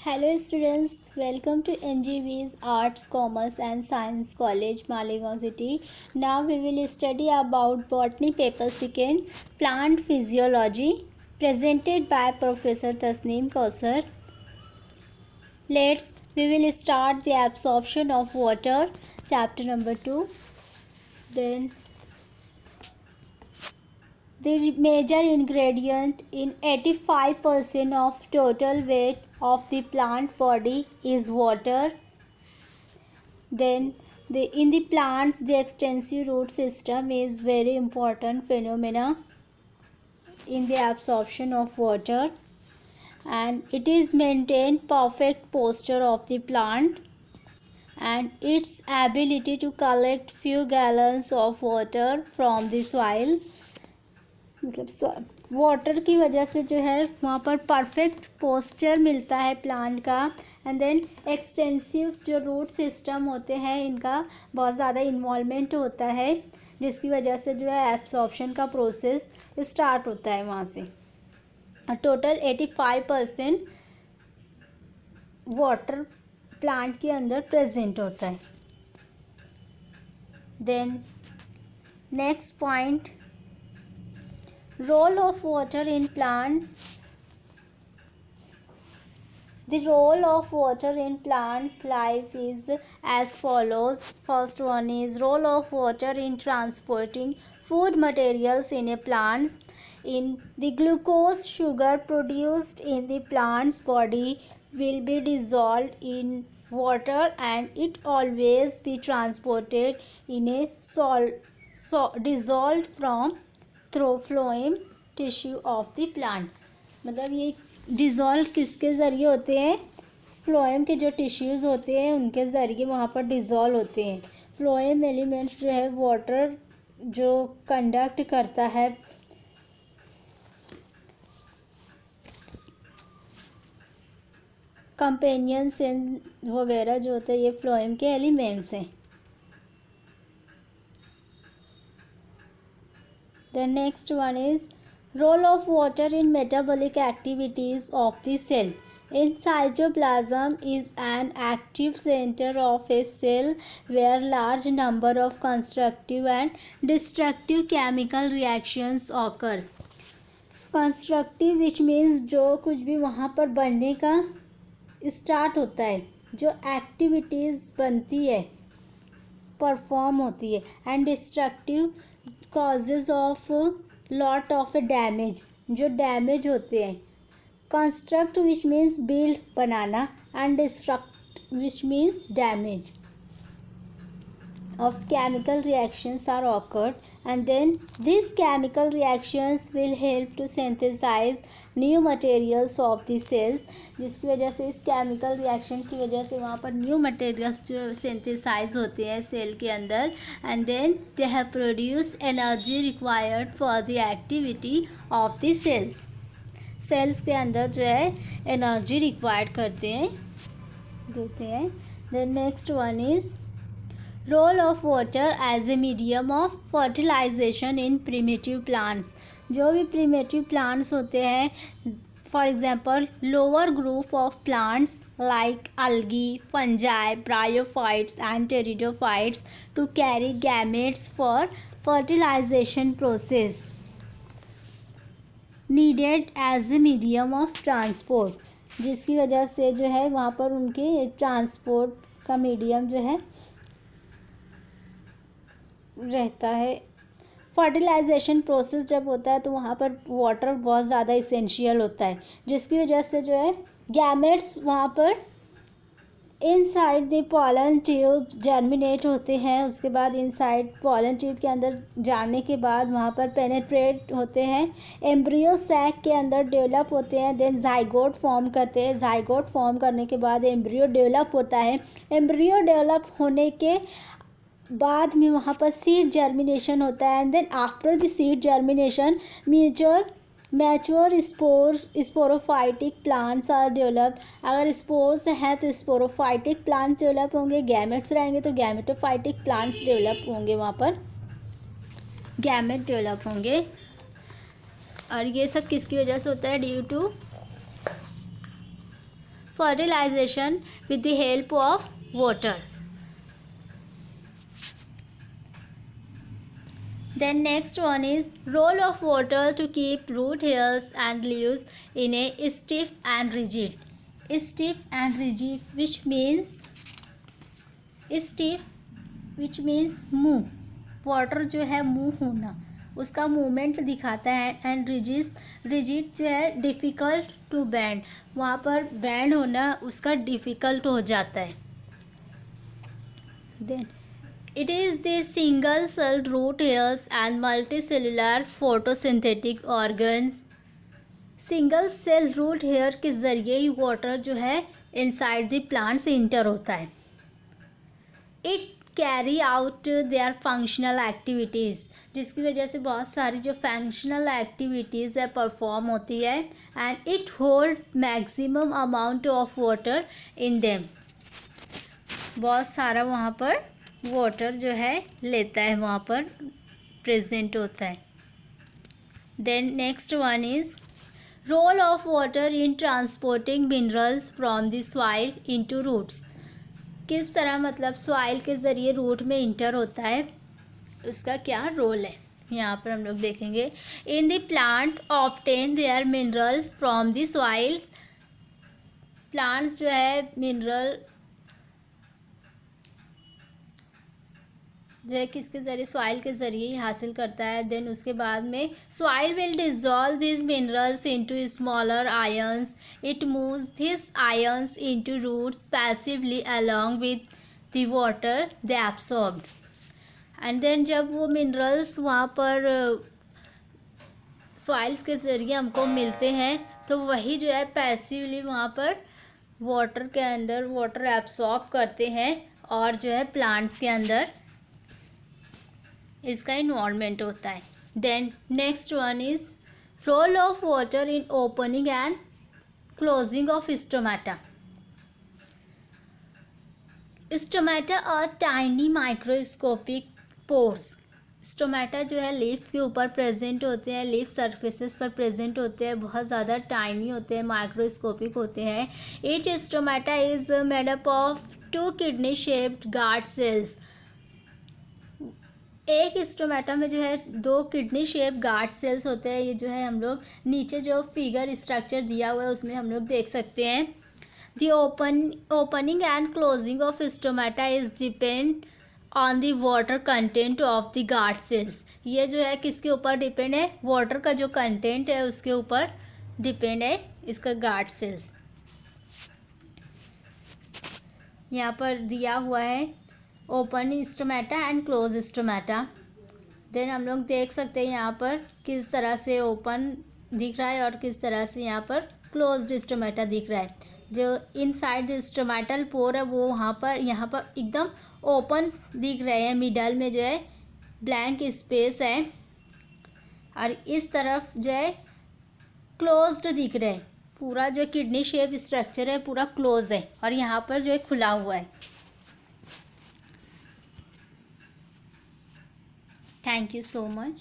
Hello students, welcome to NGV's Arts, Commerce and Science College, Malegaon City. Now we will study about Botany Paper Second, Plant Physiology, presented by Professor Tasneem Kausar. We will start the absorption of water, chapter number 2. Then the major ingredient in 85% of total weight of the plant body is water. Then in the plants, the extensive root system is very important phenomena in the absorption of water, and it is maintained perfect posture of the plant and its ability to collect few gallons of water from the soil. मतलब water की वजह से जो है वहाँ पर perfect posture मिलता है प्लांट का. एंड देन एक्सटेंसिव जो रूट सिस्टम होते हैं इनका बहुत ज़्यादा इन्वॉल्वमेंट होता है, जिसकी वजह से जो है एब्सॉर्प्शन का प्रोसेस स्टार्ट होता है वहाँ से. टोटल 85% वाटर प्लांट के अंदर प्रेजेंट होता है. Then next point, role of water in plants. The role of water in plants life is as follows. First one is role of water in transporting food materials in a plants. In the glucose sugar produced in the plant's body will be dissolved in water and it always be transported in a dissolved from through phloem tissue of the plant. मतलब ये dissolve किसके ज़रिए होते हैं? Phloem के जो tissues होते हैं उनके ज़रिए वहाँ पर डिज़ोल्व होते हैं. फ्लोएम एलिमेंट्स जो है वाटर जो कंडक्ट करता है कंपेनियंस वगैरह जो होते हैं ये फ्लोएम के एलिमेंट्स हैं. The next one is role of water in metabolic activities of the cell. In cytoplasm is an active center of a cell where large number of constructive and destructive chemical reactions occurs. Constructive which means जो कुछ भी वहाँ पर बनने का start होता है, जो एक्टिविटीज़ बनती है परफॉर्म होती है, and destructive causes of lot of damage जो डैमेज होते हैं. कंस्ट्रक्ट विच मीन्स बिल्ड बनाना and destruct which means damage of chemical reactions are occurred, and then these chemical reactions will help to synthesize new materials of the cells. जिसकी वजह से इस chemical reaction की वजह से वहाँ पर new materials जो synthesize होते हैं सेल के अंदर, and then they have produced energy required for the activity of the cells. cells के अंदर जो है energy required करते हैं देते हैं. Then next one is role of water as a medium of fertilization in primitive plants. जो भी प्रीमेटिव प्लांट्स होते हैं, for example lower group of plants like algae, fungi, bryophytes and pteridophytes to carry gametes for fertilization process needed as a medium of transport. जिसकी वजह से जो है वहाँ पर उनके ट्रांसपोर्ट का मीडियम जो है रहता है. फर्टिलाइजेशन प्रोसेस जब होता है तो वहाँ पर वाटर बहुत ज़्यादा इसेंशियल होता है, जिसकी वजह से जो है गैमेट्स वहाँ पर inside the pollen tube germinate होते हैं. उसके बाद इनसाइड पॉलन ट्यूब के अंदर जाने के बाद वहाँ पर पेनेट्रेट होते हैं, एम्ब्रियो सैक के अंदर डेवलप होते हैं, देन जाइगोट फॉर्म करते हैं. जाइगोट फॉर्म करने के बाद एम्ब्रियो डेवलप होता है. एम्ब्रियो डेवलप होने के बाद में वहाँ पर सीड जर्मिनेशन होता है, and then after the seed germination mature sporophytic plants are developed. अगर स्पोर्स हैं तो स्पोरोफाइटिक प्लांट्स डेवलप होंगे, गैमेट्स रहेंगे तो गैमेटोफाइटिक प्लांट्स डेवलप होंगे. वहाँ पर गैमेट डेवलप होंगे. और ये सब किसकी वजह से होता है? Due to fertilization with the help of water. Then next one is role of water to keep root hairs and leaves in a stiff and rigid. Stiff and rigid, which means move. Water जो है move होना, उसका movement दिखाता है. And rigid जो है difficult to band, वहाँ पर बैंड होना उसका डिफ़िकल्ट हो जाता है. Then it is the single celled root hairs and multicellular photosynthetic organs. Single cell root hair के ज़रिए ही वाटर जो है इनसाइड द प्लांट से इंटर होता है. It carry out their functional activities, जिसकी वजह से बहुत सारी जो फंक्शनल एक्टिविटीज़ है परफॉर्म होती है. And it hold maximum amount of water in them, बहुत सारा वहाँ पर वाटर जो है लेता है, वहाँ पर प्रेजेंट होता है. Then next one is role of water in transporting minerals from the soil into roots. किस तरह मतलब सॉइल के ज़रिए रूट में इंटर होता है, उसका क्या रोल है यहाँ पर हम लोग देखेंगे. In the plant obtain their minerals from the soil. Plants जो है मिनरल जो है किसके ज़रिए, सॉइल के ज़रिए ही हासिल करता है. देन उसके बाद में soil will dissolve this minerals into smaller ions. It moves this ions into roots passively along with the water they absorbed. And then जब वो मिनरल्स वहाँ पर सॉइल्स के ज़रिए हमको मिलते हैं, तो वही जो है पैसिवली वहाँ पर वाटर के अंदर वाटर एब्सॉर्ब करते हैं और जो है प्लांट्स के अंदर इसका इन्वॉल्वमेंट होता है. Then next one is role of water in opening and closing of stomata. Stomata are tiny microscopic pores. Stomata जो है लीफ के ऊपर प्रेजेंट होते हैं, लीफ सरफेसेस पर प्रेजेंट होते हैं, बहुत ज़्यादा टाइनी होते हैं, माइक्रोस्कोपिक होते हैं. Each stomata is made up of 2 kidney shaped guard cells. एक स्टोमेटा में जो है 2 किडनी शेप गार्ड सेल्स होते हैं. ये जो है हम लोग नीचे जो फिगर स्ट्रक्चर दिया हुआ है उसमें हम लोग देख सकते हैं. The opening and closing of stomata is depend on the water content of the guard cells. ये जो है किसके ऊपर डिपेंड है, वाटर का जो कंटेंट है उसके ऊपर डिपेंड है इसका गार्ड सेल्स. यहाँ पर दिया हुआ है open stomata and close stomata. देन हम लोग देख सकते हैं यहाँ पर किस तरह से ओपन दिख रहा है और किस तरह से यहाँ पर क्लोज्ड स्टोमेटा दिख रहा है. जो इनसाइड द स्टोमेटल पोर है वो यहाँ पर एकदम ओपन दिख रहे हैं, मिडल में जो है ब्लैंक स्पेस है, और इस तरफ जो है क्लोज्ड दिख रहा है. पूरा जो किडनी शेप स्ट्रक्चर है पूरा क्लोज है और यहाँ पर जो है खुला हुआ है. Thank you so much.